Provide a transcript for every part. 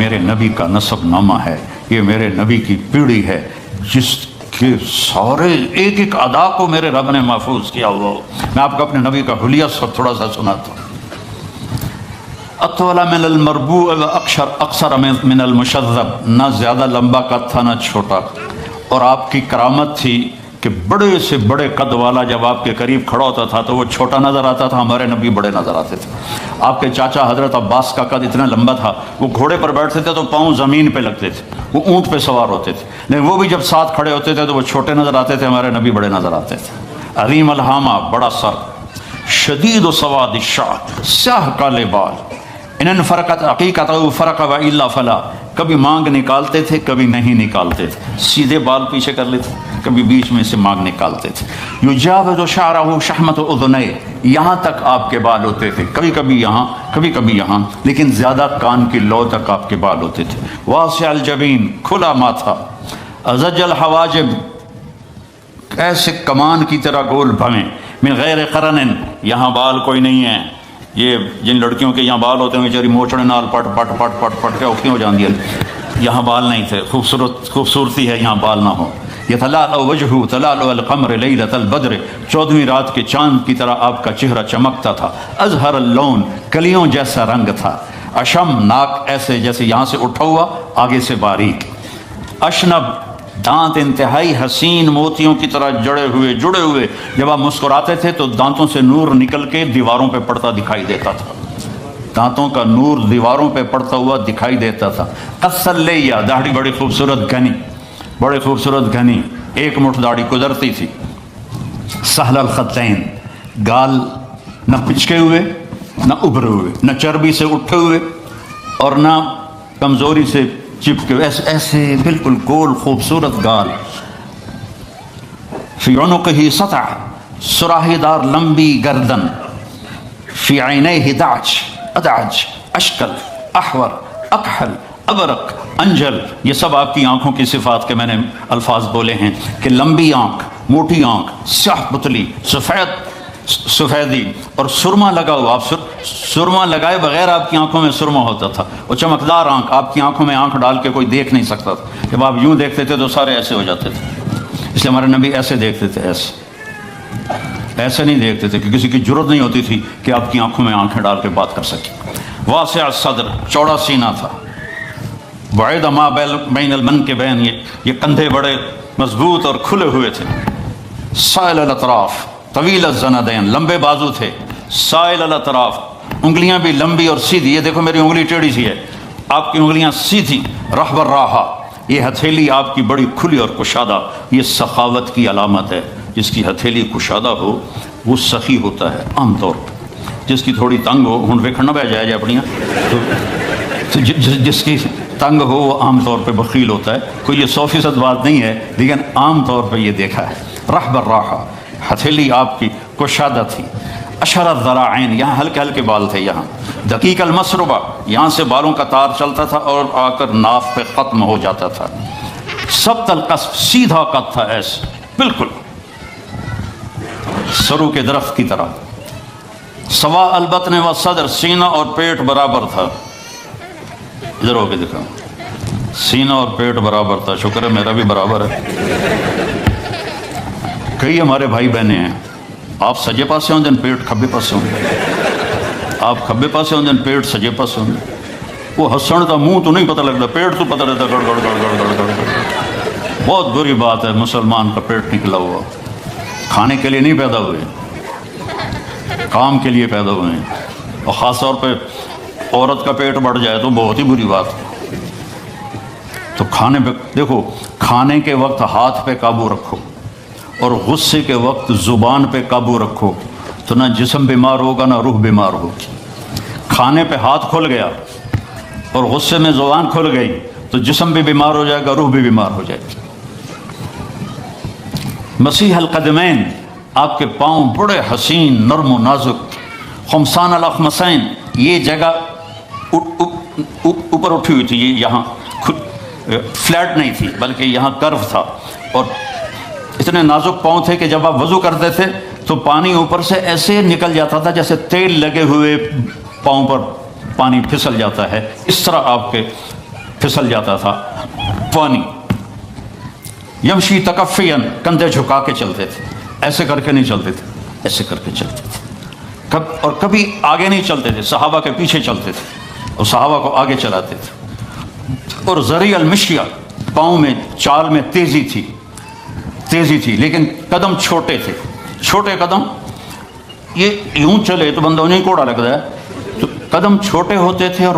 میرے نبی کا نسب نامہ ہے، یہ میرے نبی کی پیڑھی ہے جس کے سارے ایک ایک ادا کو میرے رب نے محفوظ کیا ہوا ہو۔ میں آپ کو اپنے نبی کا حلیہ تھوڑا سا سناتا ہوں۔ اطول من المربوع و اقصر من المشذب، نہ زیادہ لمبا قد تھا نہ چھوٹا، اور آپ کی کرامت تھی کہ بڑے سے بڑے قد والا جب آپ کے قریب کھڑا ہوتا تھا تو وہ چھوٹا نظر آتا تھا، ہمارے نبی بڑے نظر آتے تھے۔ آپ کے چاچا حضرت عباس کا قد اتنا لمبا تھا، وہ گھوڑے پر بیٹھتے تھے تو پاؤں زمین پہ لگتے تھے، وہ اونٹ پہ سوار ہوتے تھے، لیکن وہ بھی جب ساتھ کھڑے ہوتے تھے تو وہ چھوٹے نظر آتے تھے، ہمارے نبی بڑے نظر آتے تھے۔ عظیم الحامہ، بڑا سر، شدید و سواد الشعر، سیاہ کالے بال، ان فرقت عقیقت او فرق و الا فلا، کبھی مانگ نکالتے تھے کبھی نہیں نکالتے تھے، سیدھے بال پیچھے کر لیتے کبھی بیچ میں سے مانگ نکالتے تھے۔ یجاوز شعرہ شحمت اذنیہ، یہاں تک آپ کے بال ہوتے تھے، کبھی کبھی یہاں کبھی کبھی یہاں، لیکن زیادہ کان کی لو تک آپ کے بال ہوتے تھے۔ واسع الجبین، کھلا ماتھا، ازج الحواجب، ایسے کمان کی طرح گول بھویں، من غیر قرن، یہاں بال کوئی نہیں ہے۔ یہ جن لڑکیوں کے یہاں بال ہوتے ہیں بیچاری موچڑے نال پٹ پٹ پٹ پٹ پٹ کے اٹھتی ہو جاندی ہے، یہاں بال نہیں تھے۔ خوبصورتی ہے یہاں بال نہ ہو۔ یتلالأ وجہہ تلالؤ القمر لیلۃ البدر، 14ویں رات کے چاند کی طرح آپ کا چہرہ چمکتا تھا۔ ازہر اللون، کلیوں جیسا رنگ تھا۔ اشم، ناک ایسے جیسے یہاں سے اٹھا ہوا آگے سے باریک۔ اشنب، دانت انتہائی حسین موتیوں کی طرح جڑے ہوئے، جب آپ مسکراتے تھے تو دانتوں سے نور نکل کے دیواروں پہ پڑتا دکھائی دیتا تھا، دانتوں کا نور دیواروں پہ پڑتا ہوا دکھائی دیتا تھا۔ قصر لیا، داڑھی بڑی خوبصورت گھنی، بڑے خوبصورت گھنی، ایک مٹھ داڑھی قدرتی تھی۔ سہل الخطین، گال نہ پچکے ہوئے نہ ابھرے ہوئے، نہ چربی سے اٹھے ہوئے اور نہ کمزوری سے چپکے ہوئے، ایسے بالکل گول خوبصورت گال۔ فی عنقہ سطع، سراہی دار لمبی گردن۔ فی عینیہ دعج، ادعج، اشکل، احور، اکحل، ابرق، انجل، یہ سب آپ کی آنکھوں کی صفات کے میں نے الفاظ بولے ہیں کہ لمبی آنکھ، موٹی آنکھ، سیاہ پتلی، سفیدی اور سرما لگا ہوا۔ آپ سرما لگائے بغیر آپ کی آنکھوں میں سرما ہوتا تھا، اور چمکدار آنکھ، آپ کی آنکھوں میں آنکھ ڈال کے کوئی دیکھ نہیں سکتا تھا، جب آپ یوں دیکھتے تھے تو سارے ایسے ہو جاتے تھے، اس لیے ہمارے نبی ایسے دیکھتے تھے، ایسے نہیں دیکھتے تھے کہ کسی کی جرت نہیں ہوتی تھی کہ آپ کی آنکھوں میں آنکھیں ڈال کے بات کر سکے۔ واسع الصدر، چوڑا سینہ تھا۔ بعید ما بین المنکبین، یہ کندھے بڑے مضبوط اور کھلے ہوئے تھے۔ سائل الاطراف، طویل الزندین، لمبے بازو تھے۔ سائل الاطراف، انگلیاں بھی لمبی اور سیدھی، یہ دیکھو میری انگلی ٹیڑھی سی ہے، آپ کی انگلیاں سیدھی۔ رحب الراحہ، یہ ہتھیلی آپ کی بڑی کھلی اور کشادہ، یہ سخاوت کی علامت ہے۔ جس کی ہتھیلی کشادہ ہو وہ سخی ہوتا ہے عام طور پر، جس کی تھوڑی تنگ ہو، ہن ویکھنا بہ جائے اپنیاں، تو جس کی تنگ ہو وہ عام طور پہ بخیل ہوتا ہے۔ کوئی یہ 100% بات نہیں ہے، لیکن عام طور پہ یہ دیکھا ہے۔ رحب الراحہ، ہتھیلی آپ کی کشادہ تھی۔ اشر الذراعین، یہاں ہلکے ہلکے بال تھے یہاں۔ دقیق المسربہ، یہاں سے بالوں کا تار چلتا تھا اور آ کر ناف پہ ختم ہو جاتا تھا۔ سبط القصف، سیدھا قد تھا ایسے بالکل سرو کے درخت کی طرح۔ سوا البطن و صدر، سینہ اور پیٹ برابر تھا۔ ادھر ہو کے دکھا، سینہ اور پیٹ برابر تھا، شکر ہے میرا بھی برابر ہے۔ کئی ہمارے بھائی بہنیں ہیں، آپ سجے پاسے ہوں دن پیٹ کھبے پاسے ہوں، آپ کھبے پاسے ہوں دن پیٹ سجے پاسے ہوں۔ وہ ہسن کا منہ تو نہیں پتہ لگتا، پیٹ تو پتہ رہتا گڑ گڑ گڑ گڑ گڑ گڑ گڑ۔ بہت بری بات ہے مسلمان کا پیٹ نکلا ہوا، کھانے کے لیے نہیں پیدا ہوئے، کام کے لیے پیدا ہوئے ہیں، اور خاص طور پہ عورت کا پیٹ بڑھ جائے تو بہت ہی بری بات ہے۔ تو کھانے پہ دیکھو، کھانے کے وقت ہاتھ پہ قابو رکھو اور غصے کے وقت زبان پہ قابو رکھو، تو نہ جسم بیمار ہوگا نہ روح بیمار ہوگی۔ کھانے پہ ہاتھ کھل گیا اور غصے میں زبان کھل گئی تو جسم بھی بیمار ہو جائے گا، روح بھی بیمار ہو جائے گی۔ مسیح القدمین، آپ کے پاؤں بڑے حسین نرم و نازک۔ خمسان الاخمسین، یہ جگہ اوپر اٹھی ہوئی تھی، یہ یہاں فلیٹ نہیں تھی بلکہ یہاں کرو تھا، اور اتنے نازک پاؤں تھے کہ جب آپ وضو کرتے تھے تو پانی اوپر سے ایسے نکل جاتا تھا جیسے تیل لگے ہوئے پاؤں پر پانی پھسل جاتا ہے، اس طرح آپ کے پھسل جاتا تھا پانی. یمشی تکفین، کندھے جھکا کے چلتے تھے، ایسے کر کے نہیں چلتے تھے، ایسے کر کے چلتے تھے. اور کبھی آگے نہیں چلتے تھے، صحابہ کے پیچھے چلتے تھے اور صحابہ کو آگے چلاتے تھے. اور ذریع المشیہ، پاؤں میں چال میں تیزی تھی لیکن قدم چھوٹے تھے. چھوٹے قدم، یہ یوں چلے تو بندہ انہیں کوڑا لگتا ہے، تو قدم چھوٹے ہوتے تھے اور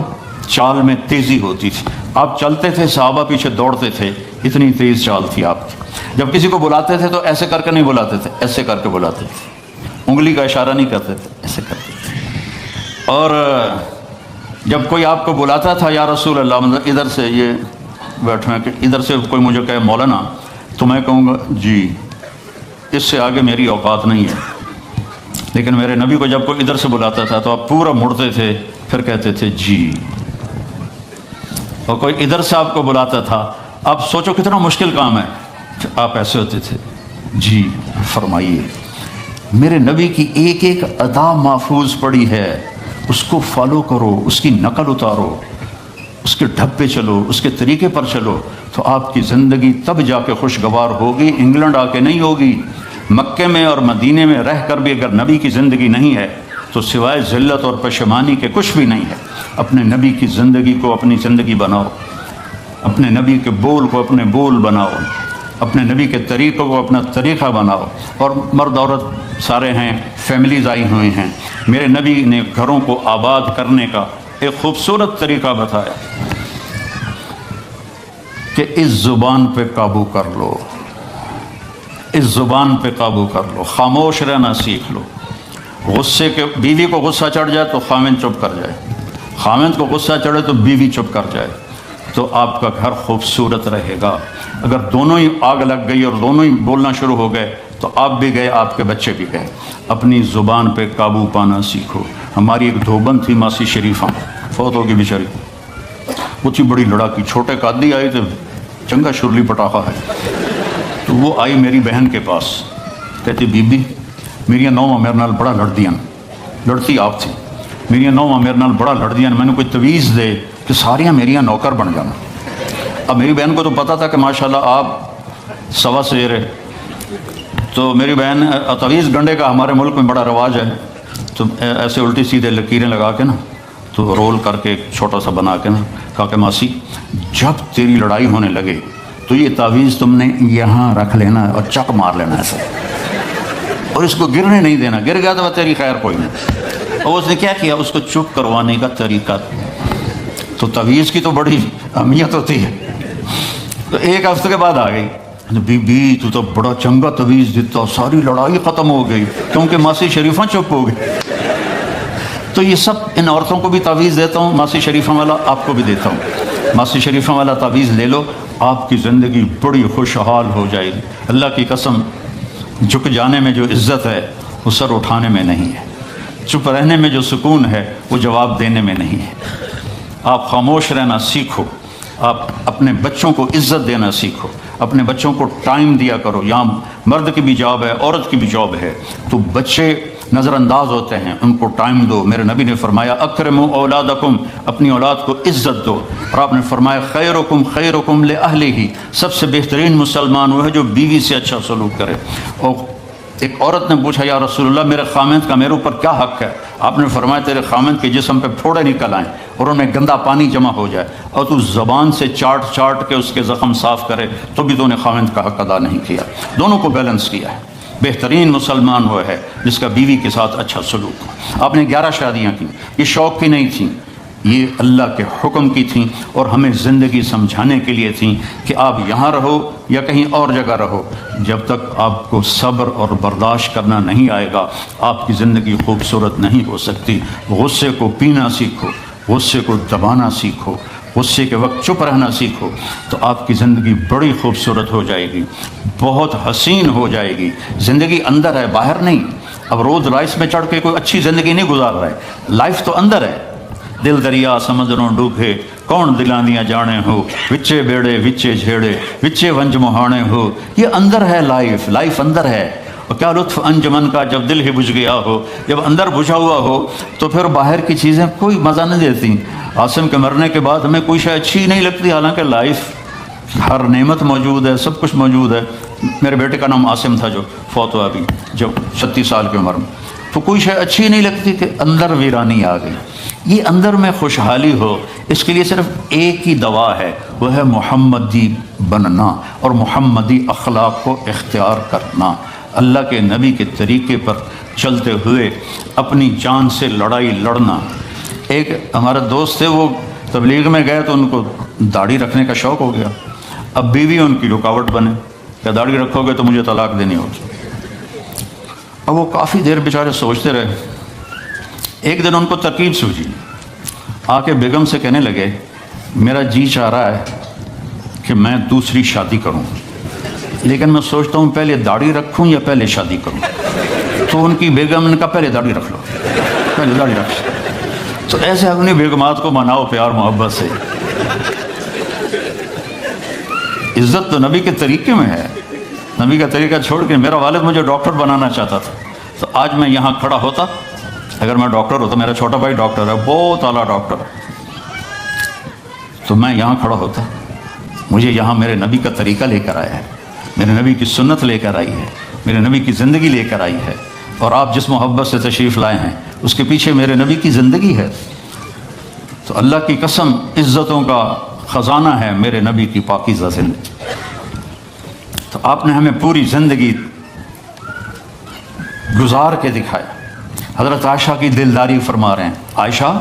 چال میں تیزی ہوتی تھی. آپ چلتے تھے، صحابہ پیچھے دوڑتے تھے، اتنی تیز چال تھی آپ کی. جب کسی کو بلاتے تھے تو ایسے کر کے نہیں بلاتے تھے، ایسے کر کے بلاتے تھے، انگلی کا اشارہ نہیں کرتے تھے، ایسے کرتے تھے. اور جب کوئی آپ کو بلاتا تھا یا رسول اللہ، مطلب ادھر سے یہ بیٹھے ہیں کہ ادھر سے کوئی مجھے کہے مولانا، تو میں کہوں گا جی، اس سے آگے میری اوقات نہیں ہے. لیکن میرے نبی کو جب کوئی ادھر سے بلاتا تھا تو آپ پورا مڑتے تھے، پھر کہتے تھے جی. اور کوئی ادھر سے آپ کو بلاتا تھا، آپ سوچو کتنا مشکل کام ہے، آپ ایسے ہوتے تھے جی فرمائیے. میرے نبی کی ایک ایک ادا محفوظ پڑی ہے، اس کو فالو کرو، اس کی نقل اتارو، اس کے ڈھب پہ چلو، اس کے طریقے پر چلو، تو آپ کی زندگی تب جا کے خوشگوار ہوگی. انگلینڈ آ کے نہیں ہوگی. مکے میں اور مدینے میں رہ کر بھی اگر نبی کی زندگی نہیں ہے تو سوائے ذلت اور پشیمانی کے کچھ بھی نہیں ہے. اپنے نبی کی زندگی کو اپنی زندگی بناؤ، اپنے نبی کے بول کو اپنے بول بناؤ، اپنے نبی کے طریقوں کو اپنا طریقہ بناؤ. اور مرد عورت سارے ہیں، فیملیز آئی ہوئی ہیں. میرے نبی نے گھروں کو آباد کرنے کا ایک خوبصورت طریقہ بتایا کہ اس زبان پہ قابو کر لو، اس زبان پہ قابو کر لو، خاموش رہنا سیکھ لو. غصے کے، بیوی کو غصہ چڑھ جائے تو خاوند چپ کر جائے، خاوند کو غصہ چڑھے تو بیوی چپ کر جائے، تو آپ کا گھر خوبصورت رہے گا. اگر دونوں ہی آگ لگ گئی اور دونوں ہی بولنا شروع ہو گئے تو آپ بھی گئے، آپ کے بچے بھی گئے. اپنی زبان پہ قابو پانا سیکھو. ہماری ایک دھوبن تھی ماسی شریفہ، فوت ہوگی بیچاری، وہ تھی بڑی لڑاکی، چھوٹے قادی آئے تھے، چنگا شرلی پٹاخہ ہے. تو وہ آئی میری بہن کے پاس، کہتی بی بی میری نوواں میرے نال بڑا لڑدیاں، لڑتی آپ تھی، میری نوواں میرے نال بڑا لڑدیاں، میں نے کوئی تویز دے کہ ساریاں میریاں نوکر بن جانا. اب میری بہن کو تو پتہ تھا کہ ماشاءاللہ آپ سوا سیر ہے، تو میری بہن، تویز گنڈے کا ہمارے ملک میں بڑا رواج ہے، تو ایسے الٹی سیدھے لکیریں لگا کے نا، تو رول کر کے چھوٹا سا بنا کے نا، کہا کہ ماسی جب تیری لڑائی ہونے لگے تو یہ تعویذ تم نے یہاں رکھ لینا اور چک مار لینا ایسے، اور اس کو گرنے نہیں دینا، گر گیا تو تیری خیر کوئی نہیں. اور اس نے کیا کیا، اس کو چپ کروانے کا طریقہ. تو تعویذ کی تو بڑی اہمیت ہوتی ہے. تو ایک ہفتے کے بعد آ گئی، بی بی تو بڑا چنگا تعویذ دیتا، ساری لڑائی ختم ہو گئی کیونکہ ماسی شریفہ چپ ہو گئی. تو یہ سب ان عورتوں کو بھی تعویذ دیتا ہوں، ماسی شریفہ والا آپ کو بھی دیتا ہوں. ماسی شریفہ والا تعویذ لے لو، آپ کی زندگی بڑی خوشحال ہو جائے گی. اللہ کی قسم، جھک جانے میں جو عزت ہے وہ سر اٹھانے میں نہیں ہے، چپ رہنے میں جو سکون ہے وہ جواب دینے میں نہیں ہے. آپ خاموش رہنا سیکھو، آپ اپنے بچوں کو عزت دینا سیکھو، اپنے بچوں کو ٹائم دیا کرو. یہاں مرد کی بھی جاب ہے، عورت کی بھی جاب ہے، تو بچے نظر انداز ہوتے ہیں، ان کو ٹائم دو. میرے نبی نے فرمایا اکرموا اولادکم، اپنی اولاد کو عزت دو. اور آپ نے فرمایا خیرکم خیرکم لأہلہ، سب سے بہترین مسلمان وہ ہے جو بیوی سے اچھا سلوک کرے. اور ایک عورت نے پوچھا یا رسول اللہ میرے خامند کا میرے اوپر کیا حق ہے؟ آپ نے فرمایا تیرے خامند کے جسم پہ پھوڑے نکل آئیں اور انہیں گندا پانی جمع ہو جائے اور تو زبان سے چاٹ چاٹ کے اس کے زخم صاف کرے تو بھی تو نے خامند کا حق ادا نہیں کیا. دونوں کو بیلنس کیا ہے. بہترین مسلمان وہ ہے جس کا بیوی کے ساتھ اچھا سلوک ہو. آپ نے 11 شادیاں کی، یہ شوق کی نہیں تھیں، یہ اللہ کے حکم کی تھیں اور ہمیں زندگی سمجھانے کے لیے تھیں کہ آپ یہاں رہو یا کہیں اور جگہ رہو، جب تک آپ کو صبر اور برداشت کرنا نہیں آئے گا آپ کی زندگی خوبصورت نہیں ہو سکتی. غصے کو پینا سیکھو، غصے کو دبانا سیکھو، غصے کے وقت چپ رہنا سیکھو، تو آپ کی زندگی بڑی خوبصورت ہو جائے گی، بہت حسین ہو جائے گی. زندگی اندر ہے، باہر نہیں. اب روز رائس میں چڑھ کے کوئی اچھی زندگی نہیں گزار رہا ہے، لائف تو اندر ہے. دل دریا سمندروں ڈوبے کون دلاں دیاں جانے ہو، وچے بیڑے وچے جھیڑے وچے ونج مہانے ہو. یہ اندر ہے، لائف اندر ہے. اور کیا لطف انجمن کا جب دل ہی بجھ گیا ہو، جب اندر بجھا ہوا ہو تو پھر باہر کی چیزیں کوئی مزہ نہیں دیتی۔ عاصم کے مرنے کے بعد ہمیں کوئی شے اچھی نہیں لگتی، حالانکہ لائف ہر نعمت موجود ہے، سب کچھ موجود ہے۔ میرے بیٹے کا نام عاصم تھا جو فوت ہوا ابھی جب 36 سال کی عمر میں، تو کوئی شے اچھی نہیں لگتی کہ اندر ویرانی آ گئی۔ یہ اندر میں خوشحالی ہو، اس کے لیے صرف ایک ہی دوا ہے، وہ ہے محمدی بننا اور محمدی اخلاق کو اختیار کرنا، اللہ کے نبی کے طریقے پر چلتے ہوئے اپنی جان سے لڑائی لڑنا۔ ایک ہمارے دوست تھے، وہ تبلیغ میں گئے تو ان کو داڑھی رکھنے کا شوق ہو گیا، اب بیوی ان کی رکاوٹ بنے کہ داڑھی رکھو گے تو مجھے طلاق دینی ہوگی۔ اب وہ کافی دیر بیچارے سوچتے رہے، ایک دن ان کو ترکیب سوجھی، آ کے بیگم سے کہنے لگے میرا جی چاہ رہا ہے کہ میں دوسری شادی کروں، لیکن میں سوچتا ہوں پہلے داڑھی رکھوں یا پہلے شادی کروں۔ تو ان کی بیگم نے کہا پہلے داڑھی رکھ لو، پہلے داڑھی رکھ لو۔ تو ایسے اپنی بیگمات کو مناؤ پیار محبت سے۔ عزت تو نبی کے طریقے میں ہے، نبی کا طریقہ چھوڑ کے میرا والد مجھے ڈاکٹر بنانا چاہتا تھا، تو آج میں یہاں کھڑا ہوتا، اگر میں ڈاکٹر ہوتا، میرا چھوٹا بھائی ڈاکٹر ہے، بہت اعلیٰ ڈاکٹر ہے، تو میں یہاں کھڑا ہوتا۔ مجھے یہاں میرے نبی کا طریقہ لے کر آیا ہے، میرے نبی کی سنت لے کر آئی ہے، میرے نبی کی زندگی لے کر آئی ہے، اور آپ جس محبت سے تشریف لائے ہیں اس کے پیچھے میرے نبی کی زندگی ہے۔ تو اللہ کی قسم عزتوں کا خزانہ ہے میرے نبی کی پاکیزہ زندگی۔ تو آپ نے ہمیں پوری زندگی گزار کے دکھایا۔ حضرت عائشہ کی دلداری فرما رہے ہیں، عائشہ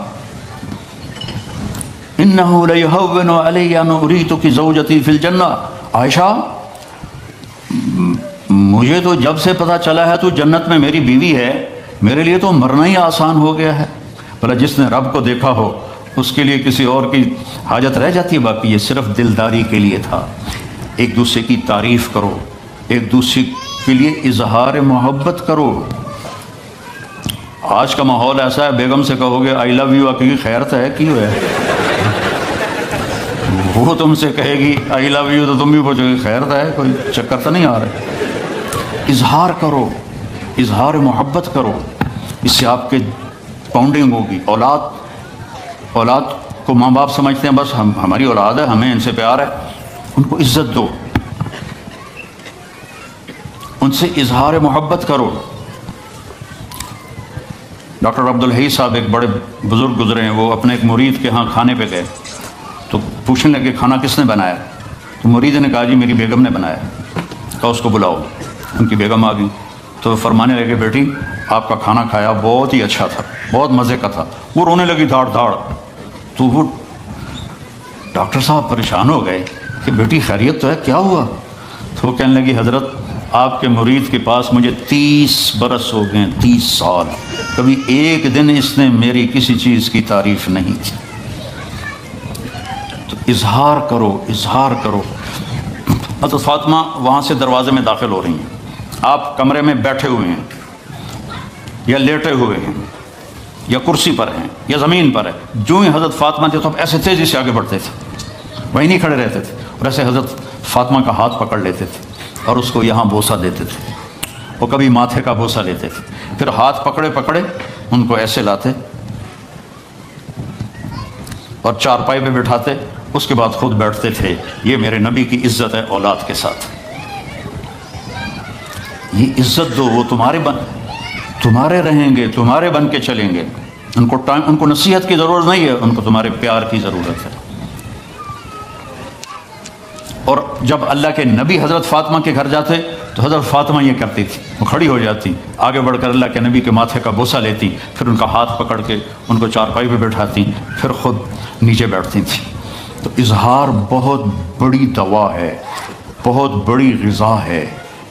انہو لیہون علی ان اریتک زوجتی فی الجنہ، عائشہ مجھے تو جب سے پتہ چلا ہے تو جنت میں میری بیوی ہے، میرے لیے تو مرنا ہی آسان ہو گیا ہے۔ بھلا جس نے رب کو دیکھا ہو اس کے لیے کسی اور کی حاجت رہ جاتی ہے؟ باقی یہ صرف دلداری کے لیے تھا۔ ایک دوسرے کی تعریف کرو، ایک دوسرے کے لیے اظہار محبت کرو۔ آج کا ماحول ایسا ہے، بیگم سے کہو گے آئی لو یو، کی خیر ہے کیوں ہے، وہ تم سے کہے گی آئی لو یو تو تم بھی پوچھو گے خیر ہے، کوئی چکر تو نہیں آ رہا۔ اظہار کرو، اظہار محبت کرو، اس سے آپ کے باؤنڈنگ ہوگی۔ اولاد کو ماں باپ سمجھتے ہیں بس ہماری اولاد ہے، ہمیں ان سے پیار ہے، ان کو عزت دو، ان سے اظہار محبت کرو۔ ڈاکٹر عبدالحی صاحب ایک بڑے بزرگ گزرے ہیں، وہ اپنے ایک مرید کے ہاں کھانے پہ گئے تو پوچھنے لگے کھانا کس نے بنایا؟ تو مرید نے کہا جی میری بیگم نے بنایا۔ کہا اس کو بلاؤ۔ ان کی بیگم آ گئی تو فرمانے لگے بیٹی آپ کا کھانا کھایا بہت ہی اچھا تھا، بہت مزے کا تھا۔ وہ رونے لگی دھاڑ دھاڑ۔ تو وہ ڈاکٹر صاحب پریشان ہو گئے کہ بیٹی خیریت تو ہے، کیا ہوا؟ تو وہ کہنے لگی حضرت آپ کے مرید کے پاس مجھے 30 برس ہو گئے، 30 سال، کبھی ایک دن اس نے میری کسی چیز کی تعریف نہیں کی۔ تو اظہار کرو، اظہار کرو۔ حضرت فاطمہ وہاں سے دروازے میں داخل ہو رہی ہیں، آپ کمرے میں بیٹھے ہوئے ہیں یا لیٹے ہوئے ہیں یا کرسی پر ہیں یا زمین پر ہے، جو ہی حضرت فاطمہ تھے تو آپ ایسے تیزی سے آگے بڑھتے تھے، وہیں نہیں کھڑے رہتے تھے، اور ایسے حضرت فاطمہ کا ہاتھ پکڑ لیتے تھے اور اس کو یہاں بوسہ دیتے تھے، وہ کبھی ماتھے کا بوسہ لیتے تھے، پھر ہاتھ پکڑے پکڑے ان کو ایسے لاتے اور چارپائی پہ بٹھاتے، اس کے بعد خود بیٹھتے تھے۔ یہ میرے نبی کی عزت ہے اولاد کے ساتھ، یہ عزت دو، وہ تمہارے رہیں گے، تمہارے بن کے چلیں گے۔ ان کو نصیحت کی ضرورت نہیں ہے، ان کو تمہارے پیار کی ضرورت ہے۔ اور جب اللہ کے نبی حضرت فاطمہ کے گھر جاتے تو حضرت فاطمہ یہ کرتی تھی، وہ کھڑی ہو جاتی، آگے بڑھ کر اللہ کے نبی کے ماتھے کا بوسہ لیتی، پھر ان کا ہاتھ پکڑ کے ان کو چارپائی پہ بٹھاتی، پھر خود نیچے بیٹھتی تھی۔ تو اظہار بہت بڑی دوا ہے، بہت بڑی غذا ہے۔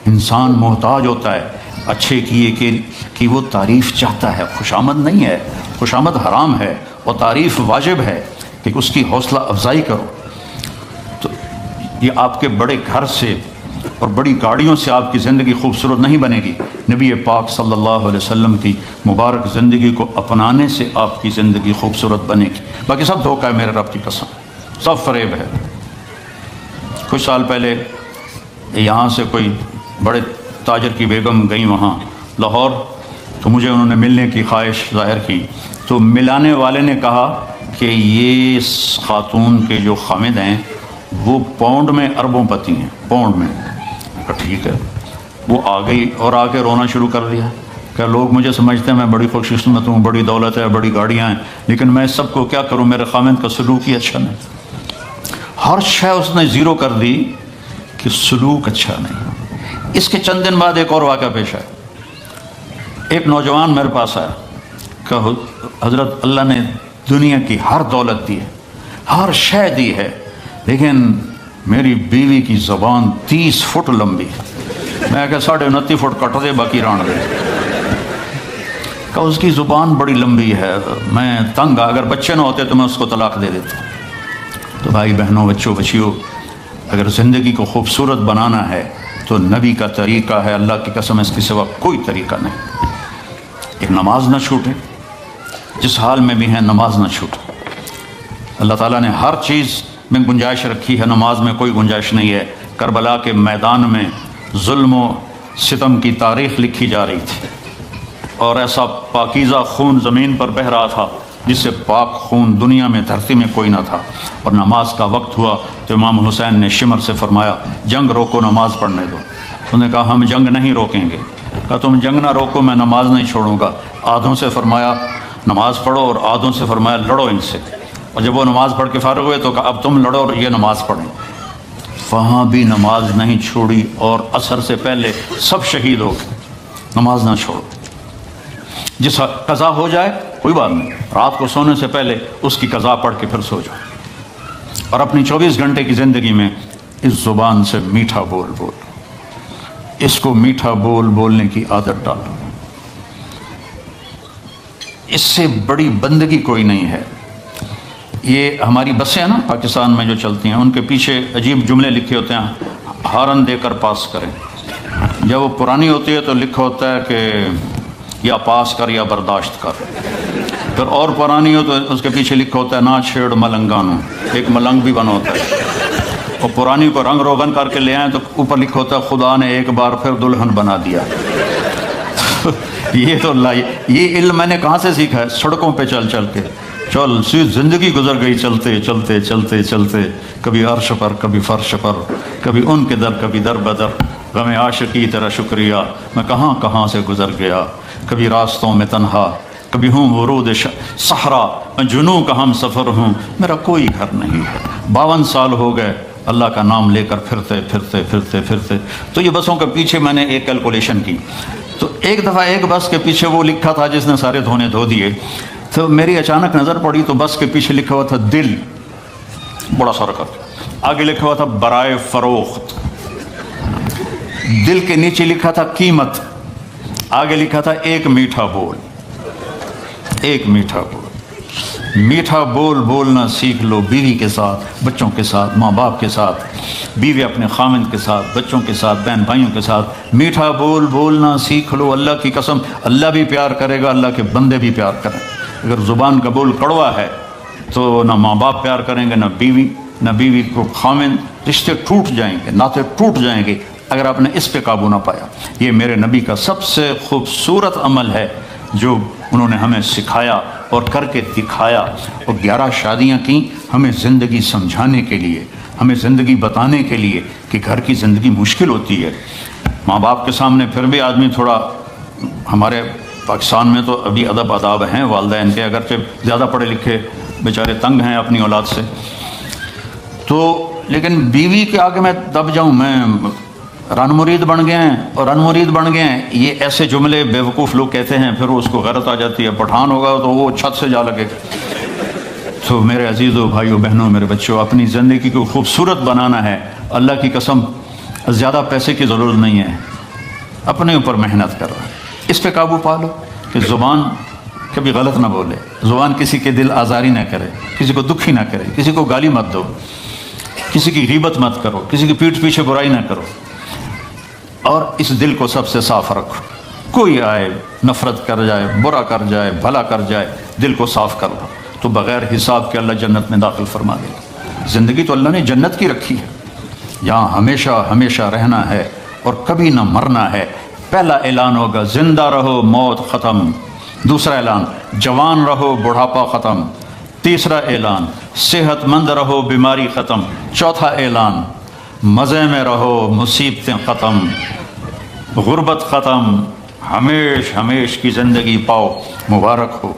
انسان محتاج ہوتا ہے اچھے کیے کہ وہ تعریف چاہتا ہے، خوشامد نہیں ہے، خوشامد حرام ہے، اور تعریف واجب ہے کہ اس کی حوصلہ افزائی کرو۔ تو یہ آپ کے بڑے گھر سے اور بڑی گاڑیوں سے آپ کی زندگی خوبصورت نہیں بنے گی، نبی پاک صلی اللہ علیہ وسلم کی مبارک زندگی کو اپنانے سے آپ کی زندگی خوبصورت بنے گی۔ باقی سب دھوکہ ہے، میرے رب کی قسم، سب فریب ہے۔ کچھ سال پہلے یہاں سے کوئی بڑے تاجر کی بیگم گئیں وہاں لاہور، تو مجھے انہوں نے ملنے کی خواہش ظاہر کی، تو ملانے والے نے کہا کہ یہ خاتون کے جو خامد ہیں وہ پاؤنڈ میں اربوں پتی ہیں، پاؤنڈ میں۔ ٹھیک ہے، وہ آ گئی اور آ کے رونا شروع کر دیا کہ لوگ مجھے سمجھتے ہیں میں بڑی خوش قسمت ہوں، بڑی دولت ہے، بڑی گاڑیاں ہیں، لیکن میں سب کو کیا کروں، میرے خامد کا سلوک ہی اچھا نہیں۔ ہر شے اس نے زیرو کر دی کہ سلوک اچھا نہیں۔ اس کے چند دن بعد ایک اور واقعہ پیش آیا۔ ایک نوجوان میرے پاس آیا کہ حضرت اللہ نے دنیا کی ہر دولت دی ہے، ہر شے دی ہے، لیکن میری بیوی کی زبان 30 فٹ لمبی ہے۔ میں کہ 29.5 فٹ کٹ دے باقی ران دے۔ کہ اس کی زبان بڑی لمبی ہے، میں تنگ، اگر بچے نہ ہوتے تو میں اس کو طلاق دے دیتا۔ تو بھائی بہنوں، بچوں بچیوں، اگر زندگی کو خوبصورت بنانا ہے تو نبی کا طریقہ ہے، اللہ کی قسم اس کے سوا کوئی طریقہ نہیں۔ ایک نماز نہ چھوٹے، جس حال میں بھی ہیں نماز نہ چھوٹے۔ اللہ تعالیٰ نے ہر چیز میں گنجائش رکھی ہے، نماز میں کوئی گنجائش نہیں ہے۔ کربلا کے میدان میں ظلم و ستم کی تاریخ لکھی جا رہی تھی، اور ایسا پاکیزہ خون زمین پر بہہ رہا تھا جس سے پاک خون دنیا میں، دھرتی میں کوئی نہ تھا۔ اور نماز کا وقت ہوا تو امام حسین نے شمر سے فرمایا جنگ روکو، نماز پڑھنے دو۔ انہوں نے کہا ہم جنگ نہیں روکیں گے۔ کہا تم جنگ نہ روکو، میں نماز نہیں چھوڑوں گا۔ آدھوں سے فرمایا نماز پڑھو اور آدھوں سے فرمایا لڑو ان سے۔ اور جب وہ نماز پڑھ کے فارغ ہوئے تو کہا اب تم لڑو اور یہ نماز پڑھیں۔ وہاں بھی نماز نہیں چھوڑی، اور عصر سے پہلے سب شہید ہو گئے۔ نماز نہ چھوڑو، جس قضا ہو جائے کوئی بات نہیں، رات کو سونے سے پہلے اس کی قضا پڑھ کے پھر سو جاؤ، اور اپنی 24 گھنٹے کی زندگی میں اس زبان سے میٹھا بول بول، اس کو میٹھا بول بولنے کی عادت ڈالو۔ اس سے بڑی بندگی کوئی نہیں ہے۔ یہ ہماری بسیں ہیں نا پاکستان میں جو چلتی ہیں، ان کے پیچھے عجیب جملے لکھے ہوتے ہیں، ہارن دے کر پاس کریں۔ جب وہ پرانی ہوتی ہے تو لکھا ہوتا ہے کہ یا پاس کر یا برداشت کر۔ پھر اور پرانی ہو تو اس کے پیچھے لکھا ہوتا ہے نہ چھیڑ ملنگانو، ایک ملنگ بھی بنا ہوتا ہے۔ اور پرانی کو رنگ روغن کر کے لے آئیں تو اوپر لکھا ہوتا ہے خدا نے ایک بار پھر دلہن بنا دیا۔ یہ تو اللہ، یہ علم میں نے کہاں سے سیکھا ہے؟ سڑکوں پہ چل چل کے، چل سی زندگی گزر گئی چلتے چلتے چلتے چلتے، کبھی عرش پر کبھی فرش پر، کبھی ان کے در کبھی در بدر، غم عاشقی تیرا شکریہ میں کہاں کہاں سے گزر گیا، کبھی راستوں میں تنہا، کبھی ہوں ورود صحرا، میں جنوں کا ہم سفر ہوں، میرا کوئی گھر نہیں ہے۔ 52 سال ہو گئے اللہ کا نام لے کر پھرتے پھرتے پھرتے پھرتے۔ تو یہ بسوں کے پیچھے میں نے ایک کیلکولیشن کی، تو ایک دفعہ ایک بس کے پیچھے وہ لکھا تھا جس نے سارے دھونے دھو دیے، تو میری اچانک نظر پڑی تو بس کے پیچھے لکھا ہوا تھا دل، بڑا سا رقم، آگے لکھا ہوا تھا برائے فروخت، دل کے نیچے لکھا تھا قیمت، آگے لکھا تھا ایک میٹھا بول، ایک میٹھا بول۔ میٹھا بول بولنا سیکھ لو، بیوی کے ساتھ، بچوں کے ساتھ، ماں باپ کے ساتھ، بیوی اپنے خامند کے ساتھ، بچوں کے ساتھ، بہن بھائیوں کے ساتھ میٹھا بول بولنا سیکھ لو۔ اللہ کی قسم اللہ بھی پیار کرے گا، اللہ کے بندے بھی پیار کریں۔ اگر زبان کا بول کڑوا ہے تو نہ ماں باپ پیار کریں گے، نہ بیوی کو خامند، رشتے ٹوٹ جائیں گے، ناطے ٹوٹ جائیں گے اگر آپ نے اس پہ قابو نہ پایا۔ یہ میرے نبی کا سب سے خوبصورت عمل ہے جو انہوں نے ہمیں سکھایا اور کر کے دکھایا۔ اور 11 شادیاں کیں ہمیں زندگی سمجھانے کے لیے، ہمیں زندگی بتانے کے لیے کہ گھر کی زندگی مشکل ہوتی ہے۔ ماں باپ کے سامنے پھر بھی آدمی تھوڑا، ہمارے پاکستان میں تو ابھی ادب آداب ہیں والدین کے، اگرچہ زیادہ پڑھے لکھے بیچارے تنگ ہیں اپنی اولاد سے، تو لیکن بیوی کے آگے میں دب جاؤں، میں رن مرید بن گئے ہیں اور رن مرید بن گئے ہیں، یہ ایسے جملے بیوقوف لوگ کہتے ہیں، پھر اس کو غیرت آ جاتی ہے، پٹھان ہوگا تو وہ چھت سے جا لگے۔ تو میرے عزیزوں، بھائیوں، بہنوں، میرے بچوں، اپنی زندگی کو خوبصورت بنانا ہے، اللہ کی قسم زیادہ پیسے کی ضرورت نہیں ہے، اپنے اوپر محنت کر رہا ہے، اس پہ قابو پا لو کہ زبان کبھی غلط نہ بولے، زبان کسی کے دل آزاری نہ کرے، کسی کو دکھی نہ کرے، کسی کو گالی مت دو، کسی کی غیبت مت کرو، کسی کی پیٹھ پیچھے برائی نہ کرو، اور اس دل کو سب سے صاف رکھو۔ کوئی آئے نفرت کر جائے، برا کر جائے، بھلا کر جائے، دل کو صاف کر لو تو بغیر حساب کے اللہ جنت میں داخل فرما دے گا۔ زندگی تو اللہ نے جنت کی رکھی ہے، یہاں ہمیشہ ہمیشہ رہنا ہے اور کبھی نہ مرنا ہے۔ پہلا اعلان ہوگا زندہ رہو موت ختم، دوسرا اعلان جوان رہو بڑھاپا ختم، تیسرا اعلان صحت مند رہو بیماری ختم، چوتھا اعلان مزے میں رہو مصیبتیں ختم، غربت ختم، ہمیش ہمیش کی زندگی پاؤ، مبارک ہو۔